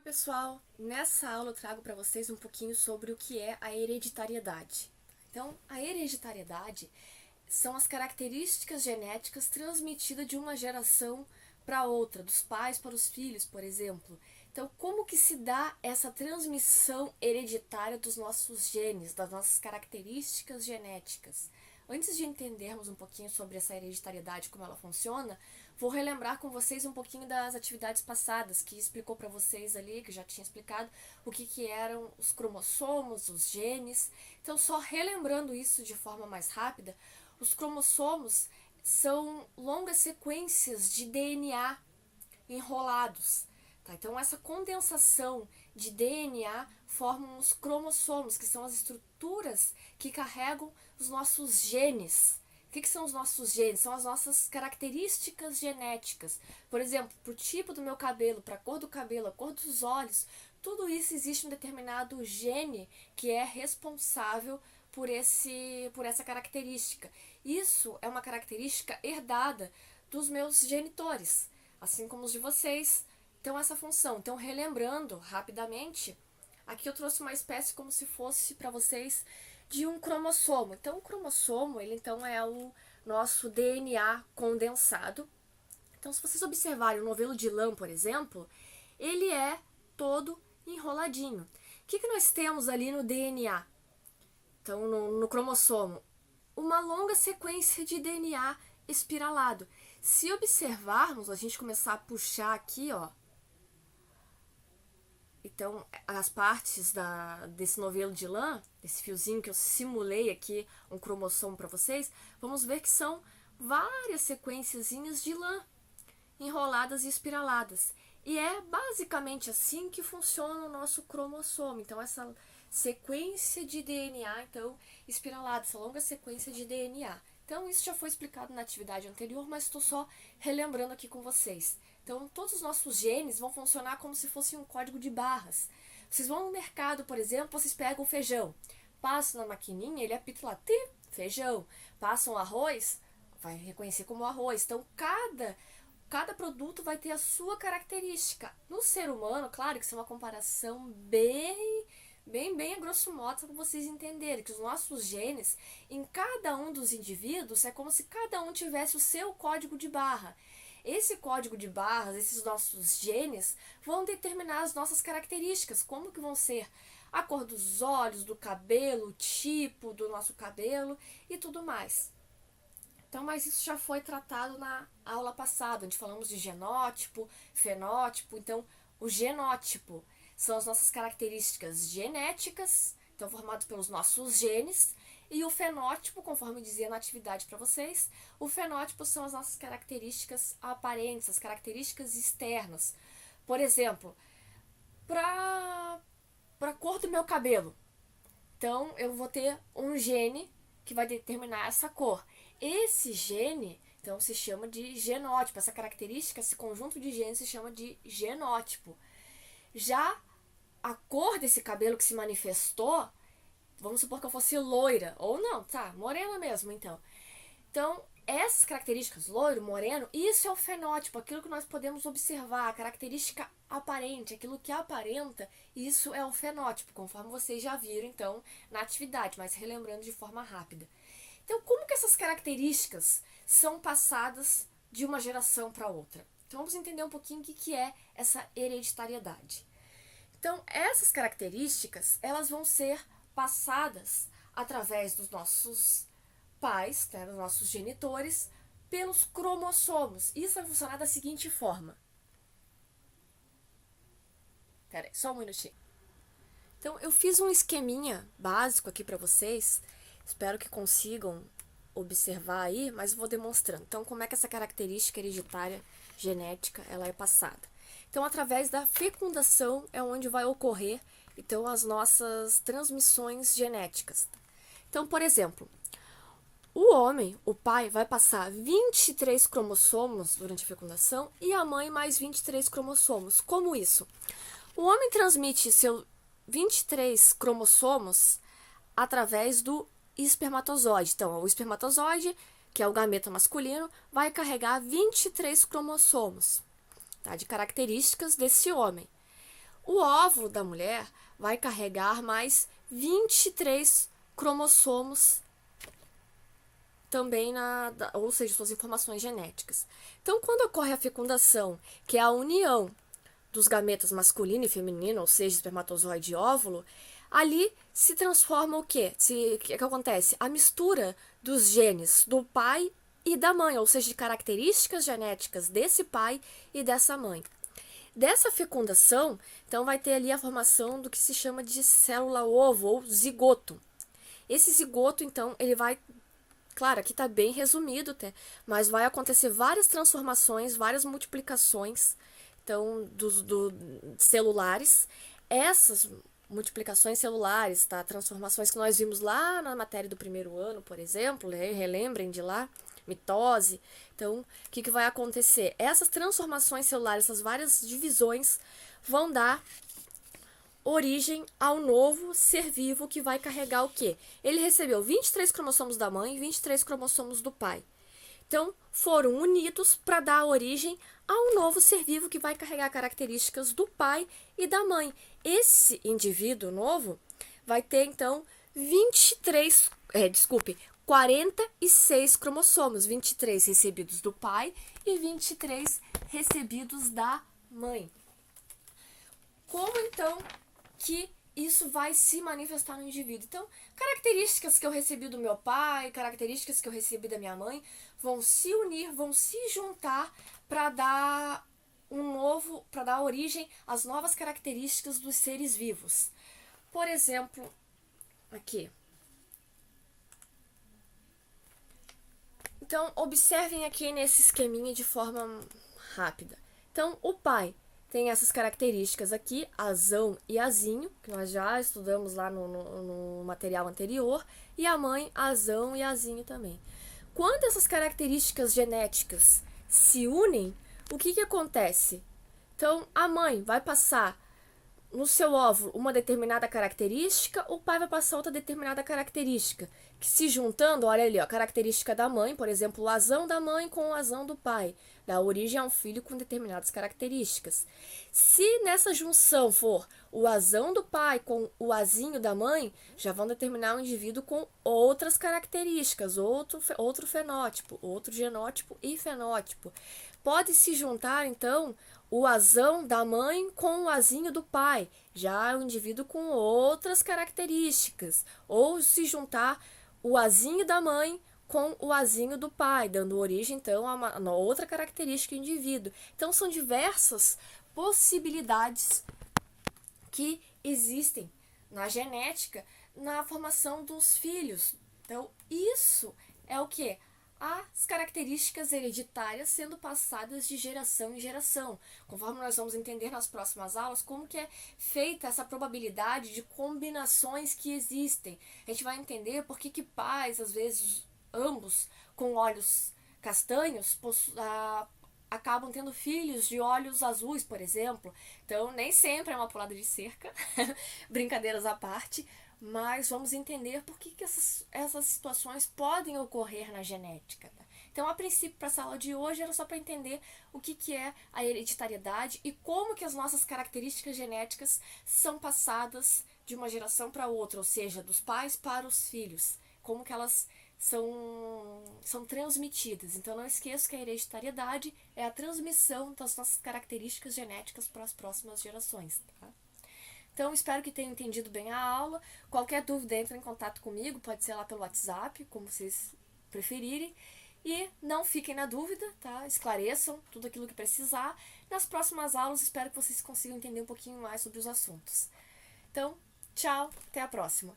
Pessoal, nessa aula eu trago para vocês um pouquinho sobre o que é a hereditariedade. Então, a hereditariedade são as características genéticas transmitidas de uma geração para outra, dos pais para os filhos, por exemplo. Então, como que se dá essa transmissão hereditária dos nossos genes, das nossas características genéticas? Antes de entendermos um pouquinho sobre essa hereditariedade, como ela funciona, vou relembrar com vocês um pouquinho das atividades passadas, que explicou para vocês ali, que já tinha explicado, o que eram os cromossomos, os genes. Então, só relembrando isso de forma mais rápida, os cromossomos são longas sequências de DNA enrolados. Tá? Então, essa condensação de DNA formam os cromossomos, que são as estruturas que carregam os nossos genes. O que são os nossos genes? São as nossas características genéticas. Por exemplo, para o tipo do meu cabelo, para a cor do cabelo, a cor dos olhos, tudo isso existe um determinado gene que é responsável por essa característica. Isso é uma característica herdada dos meus genitores, assim como os de vocês. Então, essa função. Então, relembrando rapidamente, aqui eu trouxe uma espécie como se fosse para vocês de um cromossomo. Então, o cromossomo, ele então é o nosso DNA condensado. Então, se vocês observarem o novelo de lã, por exemplo, ele é todo enroladinho. O que nós temos ali no DNA? Então, no cromossomo, uma longa sequência de DNA espiralado. Se observarmos, a gente começar a puxar aqui, ó, então, as partes desse novelo de lã, desse fiozinho que eu simulei aqui, um cromossomo para vocês, vamos ver que são várias sequenciazinhas de lã, enroladas e espiraladas. E é basicamente assim que funciona o nosso cromossomo. Então, essa sequência de DNA, então, espiralada, essa longa sequência de DNA. Então, isso já foi explicado na atividade anterior, mas estou só relembrando aqui com vocês. Então, todos os nossos genes vão funcionar como se fosse um código de barras. Vocês vão no mercado, por exemplo, vocês pegam o feijão, passam na maquininha, ele apita lá, feijão. Passam o arroz, vai reconhecer como arroz. Então, cada produto vai ter a sua característica. No ser humano, claro que isso é uma comparação bem a grosso modo, para vocês entenderem que os nossos genes, em cada um dos indivíduos, é como se cada um tivesse o seu código de barra. Esse código de barras, esses nossos genes, vão determinar as nossas características, como que vão ser a cor dos olhos, do cabelo, o tipo do nosso cabelo e tudo mais. Então, mas isso já foi tratado na aula passada, onde falamos de genótipo, fenótipo. Então, o genótipo são as nossas características genéticas, então formados pelos nossos genes, e o fenótipo, conforme dizia na atividade para vocês, o fenótipo são as nossas características aparentes, as características externas. Por exemplo, para a cor do meu cabelo, então eu vou ter um gene que vai determinar essa cor. Esse gene, então, se chama de genótipo. Essa característica, esse conjunto de genes se chama de genótipo. Já a cor desse cabelo que se manifestou, vamos supor que eu fosse loira, ou não, tá, morena mesmo, então. Então, essas características, loiro, moreno, isso é o fenótipo, aquilo que nós podemos observar, a característica aparente, aquilo que aparenta, isso é o fenótipo, conforme vocês já viram, então, na atividade, mas relembrando de forma rápida. Então, como que essas características são passadas de uma geração para outra? Então, vamos entender um pouquinho o que é essa hereditariedade. Então, essas características, elas vão ser passadas através dos nossos pais, né, dos nossos genitores, pelos cromossomos. Isso vai funcionar da seguinte forma. Pera aí, só um minutinho. Então, eu fiz um esqueminha básico aqui para vocês. Espero que consigam observar aí, mas vou demonstrando. Então, como é que essa característica hereditária genética ela é passada? Então, através da fecundação é onde vai ocorrer então as nossas transmissões genéticas. Então, por exemplo, o homem, o pai, vai passar 23 cromossomos durante a fecundação e a mãe mais 23 cromossomos. Como isso? O homem transmite seus 23 cromossomos através do espermatozoide. Então, o espermatozoide, que é o gameta masculino, vai carregar 23 cromossomos, tá, de características desse homem. O óvulo da mulher vai carregar mais 23 cromossomos também ou seja, suas informações genéticas. Então, quando ocorre a fecundação, que é a união dos gametas masculino e feminino, ou seja, espermatozoide e óvulo, ali se transforma o quê? O que acontece? A mistura dos genes do pai e da mãe, ou seja, de características genéticas desse pai e dessa mãe. Dessa fecundação, então vai ter ali a formação do que se chama de célula-ovo ou zigoto. Esse zigoto, então, ele vai, claro, aqui está bem resumido, mas vai acontecer várias transformações, várias multiplicações, então, celulares. Essas multiplicações celulares, tá? Transformações que nós vimos lá na matéria do primeiro ano, por exemplo, relembrem de lá, mitose. Então, o que vai acontecer? Essas transformações celulares, essas várias divisões, vão dar origem ao novo ser vivo que vai carregar o quê? Ele recebeu 23 cromossomos da mãe e 23 cromossomos do pai. Então, foram unidos para dar origem a um novo ser vivo que vai carregar características do pai e da mãe. Esse indivíduo novo vai ter, então, 46 cromossomos, 23 recebidos do pai e 23 recebidos da mãe. Como, então, que isso vai se manifestar no indivíduo? Então, características que eu recebi do meu pai, características que eu recebi da minha mãe, vão se unir, vão se juntar para dar para dar origem às novas características dos seres vivos. Por exemplo, aqui. Então, observem aqui nesse esqueminha de forma rápida. Então, o pai tem essas características aqui, azão e azinho, que nós já estudamos lá no material anterior, e a mãe, azão e azinho também. Quando essas características genéticas se unem, o que acontece? Então, a mãe vai passar no seu óvulo uma determinada característica, o pai vai passar outra determinada característica, que se juntando, olha ali, ó, a característica da mãe, por exemplo, o azão da mãe com o azão do pai, dá origem a um filho com determinadas características. Se nessa junção for o azão do pai com o azinho da mãe, já vão determinar um indivíduo com outras características, outro fenótipo, outro genótipo e fenótipo. Pode se juntar, então, o azão da mãe com o azinho do pai, já é um indivíduo com outras características. Ou se juntar o azinho da mãe com o azinho do pai, dando origem, então, a uma outra característica do indivíduo. Então, são diversas possibilidades que existem na genética, na formação dos filhos. Então, isso é o quê? As características hereditárias sendo passadas de geração em geração. Conforme nós vamos entender nas próximas aulas, como que é feita essa probabilidade de combinações que existem. A gente vai entender por que pais, às vezes, ambos com olhos castanhos, acabam tendo filhos de olhos azuis, por exemplo. Então, nem sempre é uma pulada de cerca, brincadeiras à parte, mas vamos entender por que essas situações podem ocorrer na genética. Então, a princípio, para essa aula de hoje, era só para entender o que é a hereditariedade e como que as nossas características genéticas são passadas de uma geração para outra, ou seja, dos pais para os filhos, como que elas são transmitidas. Então, não esqueça que a hereditariedade é a transmissão das nossas características genéticas para as próximas gerações, tá? Então, espero que tenham entendido bem a aula. Qualquer dúvida, entre em contato comigo, pode ser lá pelo WhatsApp, como vocês preferirem. E não fiquem na dúvida, tá? Esclareçam tudo aquilo que precisar. Nas próximas aulas, espero que vocês consigam entender um pouquinho mais sobre os assuntos. Então, tchau, até a próxima!